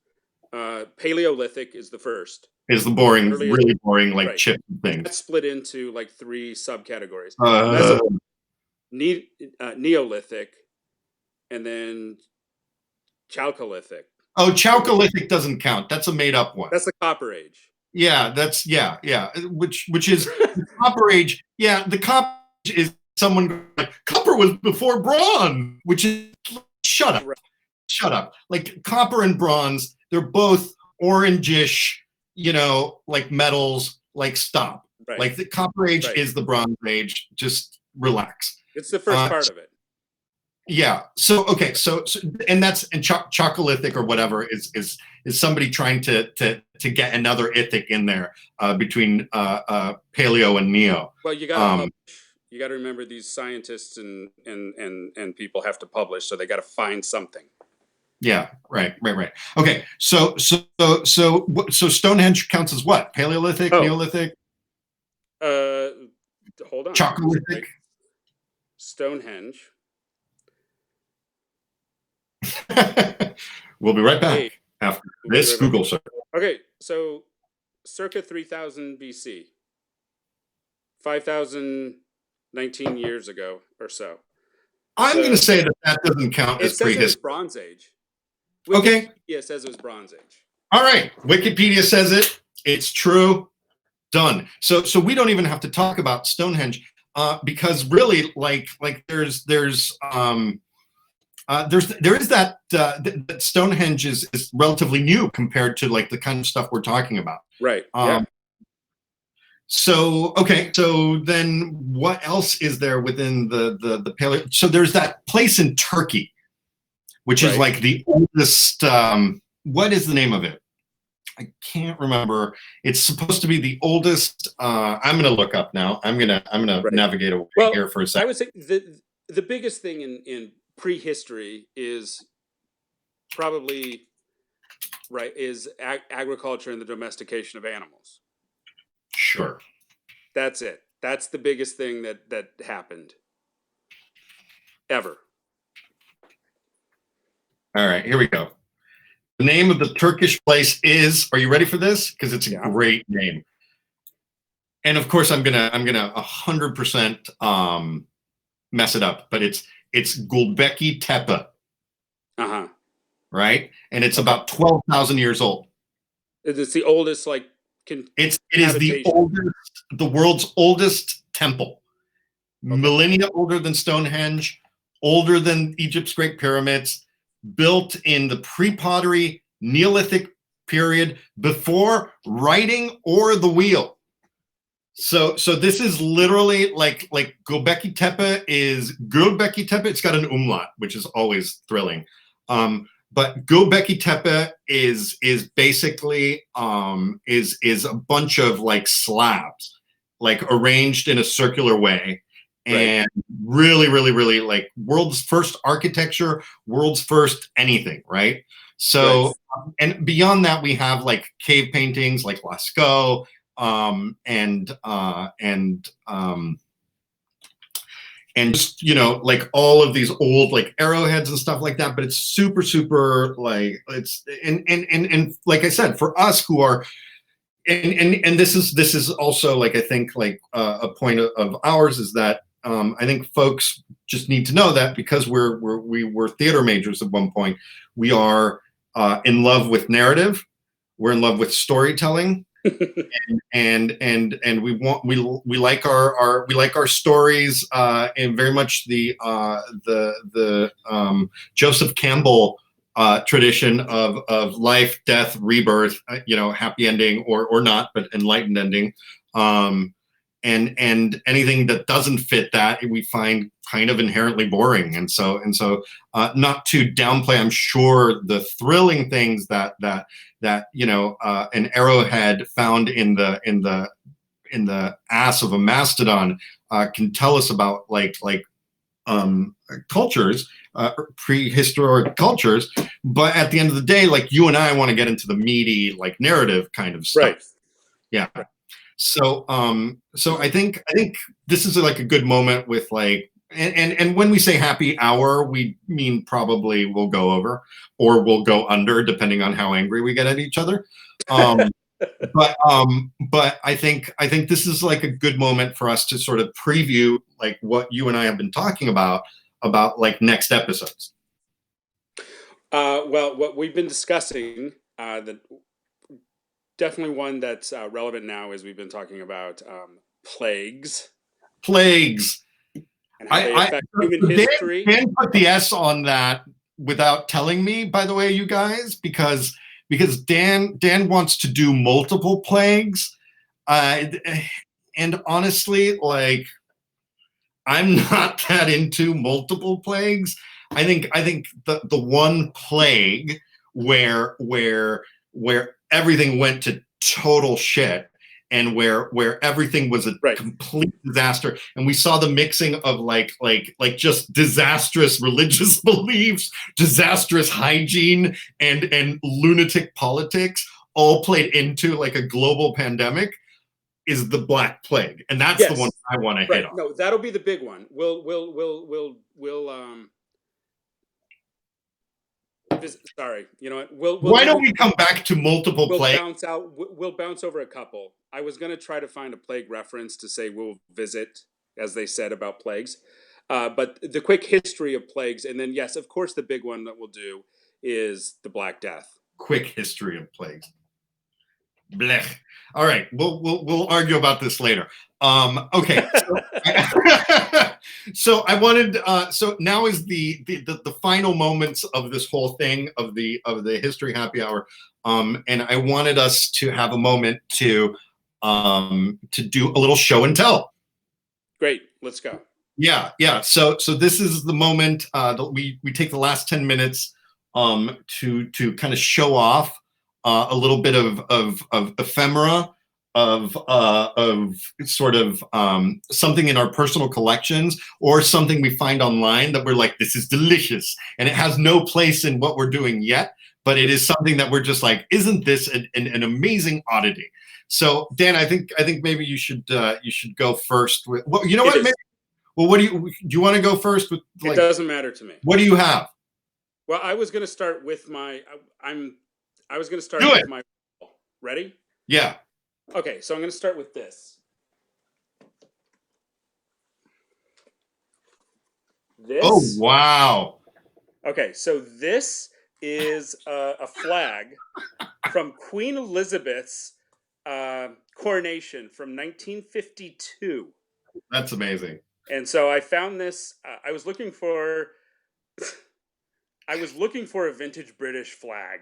Paleolithic is the first. is the boring, Earliest, really boring like right. chip And things. that's split into like three subcategories. Uh, Neolithic, and then Chalcolithic. Chalcolithic doesn't count. That's a made up one. That's the Copper Age. Yeah, yeah. Which is the Copper Age. Yeah, the Copper Age is someone like copper was before bronze, which is shut up, Right. shut up. Like copper and bronze, they're both orangish, you know, like metals. Like stop. Right. Like the Copper Age Right. is the Bronze Age. Just relax. It's the first part of it. Yeah. So okay. So and that's and Chalcolithic or whatever is somebody trying to get another ithic in there between Paleo and Neo. Well, you got to remember these scientists and people have to publish, so they got to find something. Yeah. Right. Okay. So Stonehenge counts as what? Paleolithic, Neolithic, Hold on. Chalcolithic. Stonehenge. We'll be right back after this Google search. Okay, so circa 3000 BC, 5,019 years ago or so. I'm going to say that doesn't count as prehistory. It says Bronze Age. Okay. Wikipedia says it was Bronze Age. All right. Wikipedia says it. It's true. Done. So we don't even have to talk about Stonehenge because really, like there is that Stonehenge is relatively new compared to like the kind of stuff we're talking about. Right. Yeah. So okay. So then, what else is there within the paleo? So there's that place in Turkey, which is like the oldest. What is the name of it? I can't remember. It's supposed to be the oldest. I'm going to look up now. I'm going to navigate away here for a second. I would say the biggest thing in prehistory is probably is agriculture and the domestication of animals. Sure. That's it. That's the biggest thing that happened ever. All right, here we go. The name of the Turkish place is, are you ready for this? Because it's a great name. And of course I'm gonna 100% mess it up, but it's Gulbeki Tepe. Uh-huh. Right? And it's about 12,000 years old. It's the oldest it is the world's oldest temple. Okay. Millennia older than Stonehenge, older than Egypt's Great Pyramids, built in the pre-pottery Neolithic period before writing or the wheel. So this is literally like Göbekli Tepe is Göbekli Tepe. It's got an umlaut, which is always thrilling. But Göbekli Tepe is basically is a bunch of like slabs, like arranged in a circular way, and really like world's first architecture, world's first anything, right? So and beyond that, we have like cave paintings like Lascaux, and just, you know, like all of these old like arrowheads and stuff like that. But it's super like it's and like I said, for us who are and this is also like I think like a point of ours is that I think folks just need to know that because we were theater majors at one point, we are in love with narrative, We're in love with storytelling, and we like our stories, and very much the Joseph Campbell tradition of life, death, rebirth, happy ending or not, but enlightened ending. And anything that doesn't fit that we find kind of inherently boring. And so not to downplay, I'm sure, the thrilling things that an arrowhead found in the ass of a mastodon can tell us about cultures, prehistoric cultures. But at the end of the day, like, you and I want to get into the meaty, like, narrative kind of stuff. Right. Yeah. Right. So I think this is like a good moment with like, and when we say happy hour, we mean probably we'll go over or we'll go under, depending on how angry we get at each other. But I think this is like a good moment for us to sort of preview like what you and I have been talking about like next episodes. Well, what we've been discussing, definitely one that's relevant now is we've been talking about plagues. Plagues. And how they affect human history. Dan put the S on that without telling me, by the way, you guys, because Dan wants to do multiple plagues. And honestly, like, I'm not that into multiple plagues. I think the one plague where everything went to total shit and where everything was a complete disaster, and we saw the mixing of like just disastrous religious beliefs, disastrous hygiene, and lunatic politics all played into like a global pandemic, is the Black Plague, and that's the one I want to hit on. No, that'll be the big one. We'll sorry, you know what? Why don't we come back to multiple plagues? We'll bounce over a couple. I was going to try to find a plague reference to say we'll visit, as they said about plagues, but the quick history of plagues, and then yes, of course, the big one that we'll do is the Black Death. Quick history of plagues. Blech. All right, we'll argue about this later. Okay. So I wanted. So now is the final moments of this whole thing of the history happy hour, and I wanted us to have a moment to do a little show and tell. Great, let's go. Yeah. So this is the moment that we take the last 10 minutes to kind of show off a little bit of ephemera of sort of something in our personal collections or something we find online that we're like, this is delicious, and it has no place in what we're doing yet, but it is something that we're just like, isn't this an amazing oddity? So Dan, I think maybe you should go first with, well, you know what? Maybe, well, what do you want to go first with? Like, it doesn't matter to me. What do you have? Well, I was going to start with my. I was going to start with my. Ready? Yeah. Okay, so I'm going to start with this. Oh, wow. Okay, so this is a flag from Queen Elizabeth's coronation from 1952. That's amazing. And so I found this. I was looking for a vintage British flag,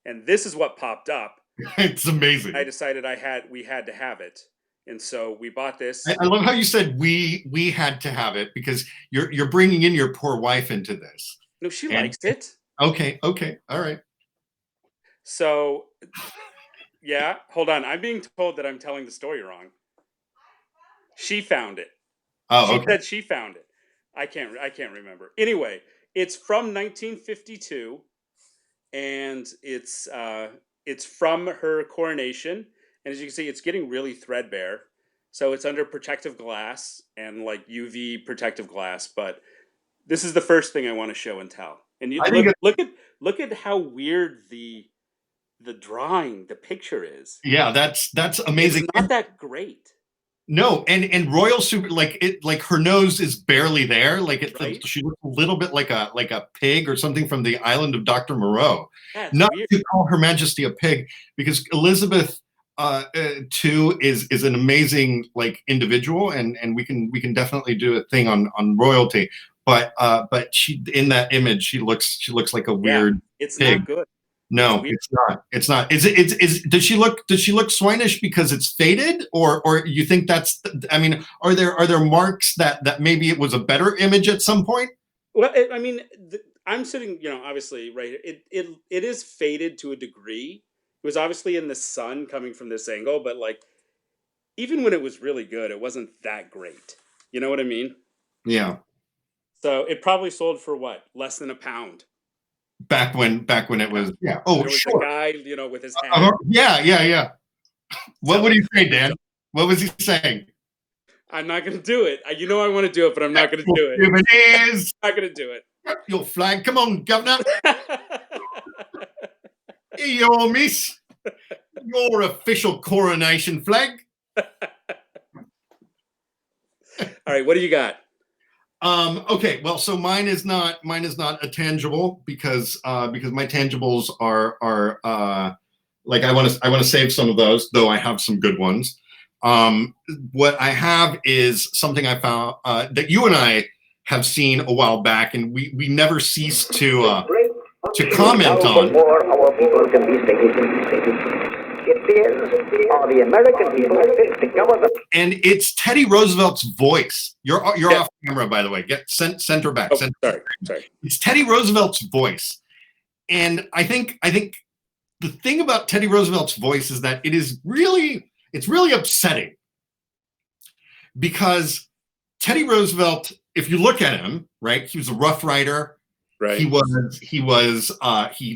and this is what popped up. It's amazing. I decided we had to have it, and so we bought this. I love how you said we had to have it, because you're bringing in your poor wife into this. No, she likes it. Okay, all right. So, yeah, hold on. I'm being told that I'm telling the story wrong. She found it. Oh, she said she found it. I can't remember. Anyway, it's from 1952, and it's from her coronation. And as you can see, it's getting really threadbare. So it's under protective glass and like UV protective glass. But this is the first thing I want to show and tell. And you look at how weird the drawing, the picture is. Yeah, that's amazing. It's not that great. No, and royal super like it like her nose is barely there. Like right? she looks a little bit like a pig or something from the island of Dr. Moreau. Yeah, it's Not weird. to call Her Majesty a pig, because Elizabeth too is an amazing like individual, and we can definitely do a thing on royalty. But she in that image she looks like a Yeah, weird it's pig. not good. It's No, weird. it's not. It's not. Is does she look swinish because it's faded, or you think that's? I mean, are there marks that maybe it was a better image at some point? Well, I mean, I'm sitting, obviously, right. It is faded to a degree. It was obviously in the sun coming from this angle, but like even when it was really good, it wasn't that great. You know what I mean? Yeah, So it probably sold for what? Less than a pound. back when it Yeah. was. Yeah. Oh, There was the sure. guy, with his hat Yeah, yeah, yeah. What would selling he say, himself. Dan? What was he saying? I'm not gonna do it. I want to do it, but I'm not gonna do it. Here it is. I'm not gonna do Your flag. Come on, governor. it. Here you are, miss. Your official coronation flag. All right, what do you got? Okay, well, so mine is not a tangible, because my tangibles are like I want to save some of those, though I have some good ones. What I have is something I found that you and I have seen a while back, and we never cease to comment on. Before our people can be stated. It is, or the American people fit to govern the And it's Teddy Roosevelt's voice. You're Yeah. off camera, by the way. Get center back. Oh, Center. sorry. It's Teddy Roosevelt's voice, and I think the thing about Teddy Roosevelt's voice is that it's really upsetting, because Teddy Roosevelt, if you look at him, right, he was a Rough Rider. Right. He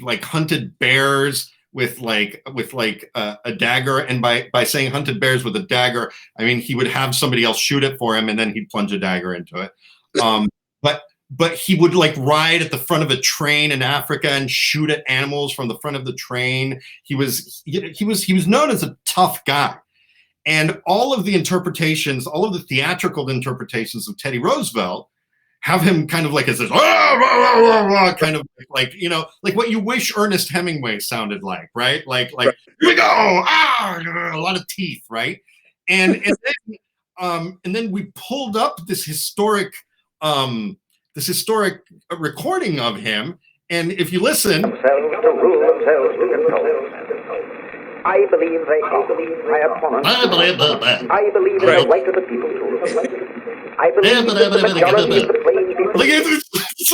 like hunted bears with a dagger, and by saying hunted bears with a dagger, I mean he would have somebody else shoot it for him, and then he'd plunge a dagger into it. But he would like ride at the front of a train in Africa and shoot at animals from the front of the train. He was known as a tough guy. And all of the theatrical interpretations of Teddy Roosevelt have him kind of like as this kind of like what you wish Ernest Hemingway sounded like, right? Like here we go, a lot of teeth, right? And then we pulled up this historic recording of him, and if you listen, themselves to rule themselves to control. I believe they are my opponents. I believe in the right of the people to rule. I believe that the majority of the plain people.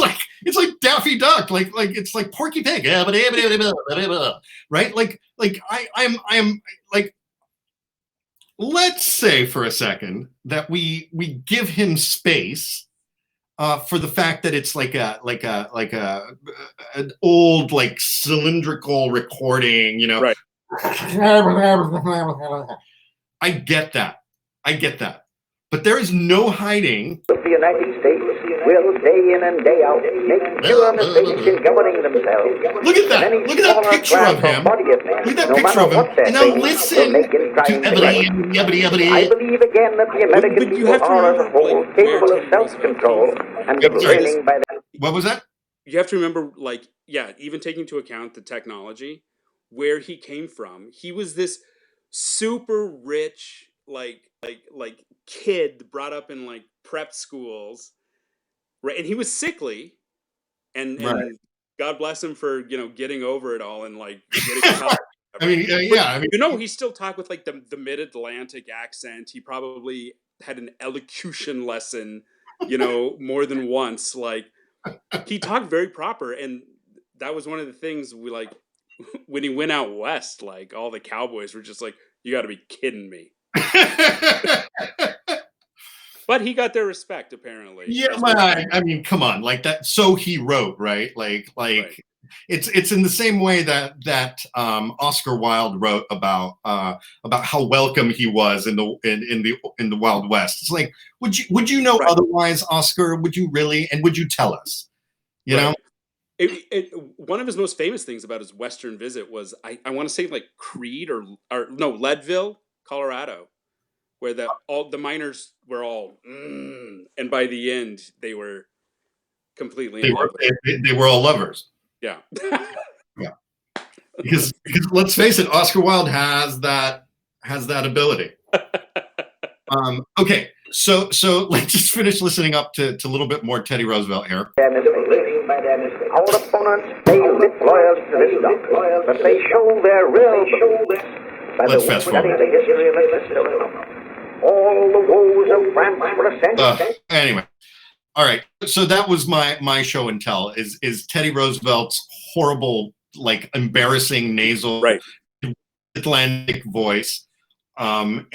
like it's like Daffy Duck, like it's like Porky Pig, right? Like I'm like, let's say for a second that we give him space for the fact that it's like an old like cylindrical recording, Right. I get that, but there is no hiding. The United States will day in and day out make fewer mistakes in governing themselves. Look at that! than any Look at that smaller picture of class or him! body of men, Look at that no picture matter of him! what their And now faith will listen make in to trying to right. I believe again that the American But you people have to are as a remember, whole like, where capable of Teddy Roosevelt self-control came from. and Yep, of sorry. learning by that. What was that? You have to remember, like, yeah, even taking into account the technology, where he came from. He was this super rich, like kid brought up in like prep schools, right? And he was sickly, and Right. God bless him for getting over it all and like getting caught. I mean, yeah. I mean, He still talked with like the mid-Atlantic accent. He probably had an elocution lesson, more than once. Like he talked very proper, and that was one of the things we like when he went out west. Like all the cowboys were just like, "You got to be kidding me!" But he got their respect apparently. yeah, I mean, come on, like that. So he wrote, right? Like Right. it's in the same way that Oscar Wilde wrote about how welcome he was in the Wild West. It's like, would you know Right. otherwise, Oscar? Would you really? And would you tell us? You know? One of his most famous things about his Western visit was I want to say like Creed or no Leadville, Colorado, where all the miners were all, and by the end they were completely in love with it. They were all lovers. Yeah. Yeah. Because let's face it, Oscar Wilde has that ability. Okay, so let's just finish listening up to a little bit more Teddy Roosevelt here. Our opponents may live loyal to this doctrine, but they show their real by Let's the fast study forward. the history of this system. All the woes of France for a century. Anyway, all right. So that was my show and tell. Is Teddy Roosevelt's horrible, like embarrassing nasal, Right. Atlantic voice. And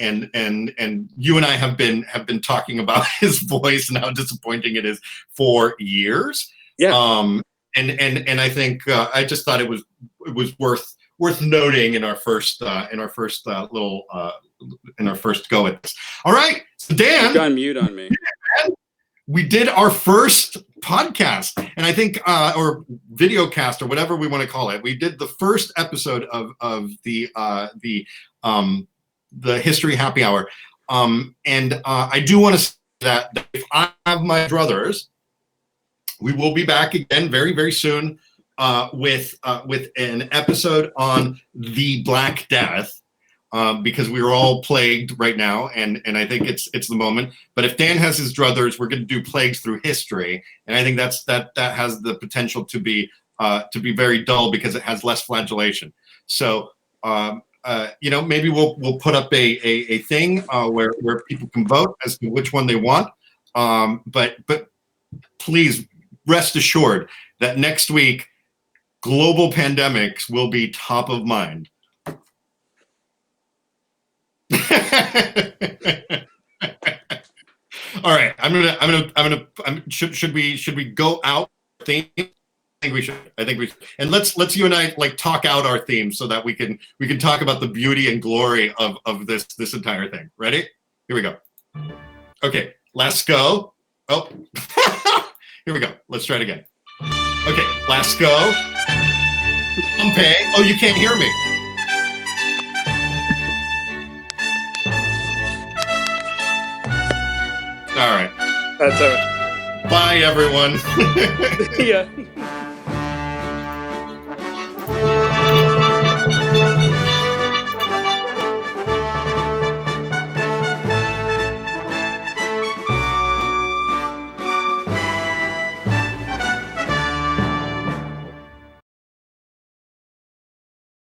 you and I have been talking about his voice and how disappointing it is for years. Yeah. And I think I just thought it was worth noting in our first little in our first go at this. All right, so Dan, You've gone mute on me. we did our first podcast, and I think or video cast or whatever we want to call it. We did the first episode of the History Happy Hour, and I do want to say that if I have my druthers, we will be back again very, very soon with an episode on the Black Death, because we are all plagued right now, and I think it's the moment. But if Dan has his druthers, we're going to do plagues through history, and I think that has the potential to be very dull because it has less flagellation. So. Maybe we'll put up a thing where people can vote as to which one they want. But please rest assured that next week, global pandemics will be top of mind. All right, should we go out theme? I think we should. And let's you and I like talk out our theme so that we can talk about the beauty and glory of this entire thing. Ready? Here we go. Okay, let's go. Oh, here we go. Let's try it again. Okay, let's go. Pompeii. Oh, you can't hear me. All right. That's it. Bye, everyone. Yeah.